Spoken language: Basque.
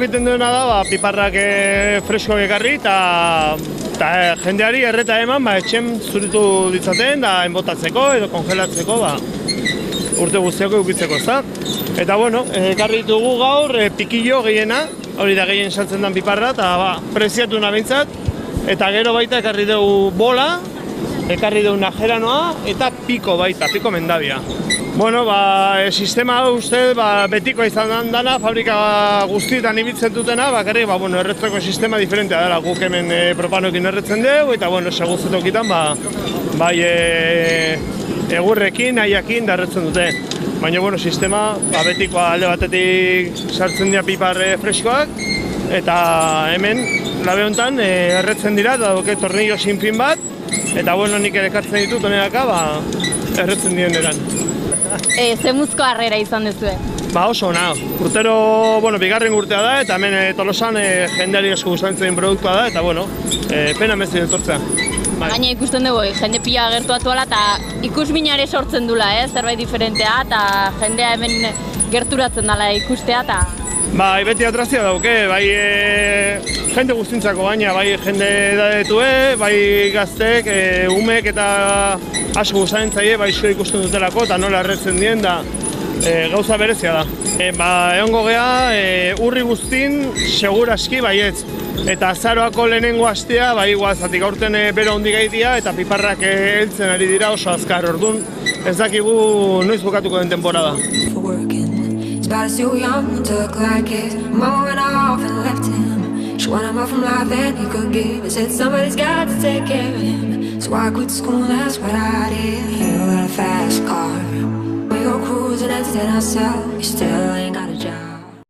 egiten duena da, piparrak freskoak ekarri eta jendeari erreta eman, etxen zuritu ditzaten, da enbotatzeko edo kongelatzeko, urte guztiako eukitzeko, ezta? Eta, bueno, ekarri ditugu gaur pikillo gehiena, hori da gehien saltzen den piparra, eta preziatu nabintzat, eta gero baita ekarri dugu bola, ekarri dugu najeranoa, eta piko baita, piko mendabia. Bueno, sistema uste betiko izan dana, fabrika guztietan ibiltzen dutena, bakarrik, erretzeko sistema diferentea dela, guk hemen propanoekin erretzen dugu, eta, seguzetokitan, bai egurrekin, nahiakin da erretzen dute. Baina, sistema, betikoa alde batetik sartzen dira pipar freskoak, eta hemen, labe honetan, erretzen dira, eta doke tornillo sinfin bat, eta, nik ere ekartzen ditut, honenaka, erretzen diren eran. Ze muzko harrera izan duzue? Oso ona. Urtero, bigarren urtea da, eta hemen Tolosan jendeari asko gustatzen produktua da, eta, pena mezien etortzea. Gaina ikusten dugu, jende pila agertu atuala, eta ikusminare sortzen dula, zerbait diferentea, eta jendea hemen gerturatzen dela ikustea, eta... Beti atrazioa dauke, jende guztintzako baina, jende edadetue, gaztek, umek eta asko gustatzen zaie, zio ikusten dutelako eta nola erretzen dien da gauza berezia da. Egongo gea, urri guztin, seguraski baietz. Eta azaroako lehenengo astea, zatik aurten bero handi gaitia eta piparrak heltzen ari dira oso azkar, orduan ez dakigu noiz bukatuko den temporada. But still young, took like his mama went off and left him. She wanted more from life than he could give. And said somebody's got to take care of him. So I quit school, that's what I did. You got a fast car, we go cruising and set ourselves. You still ain't got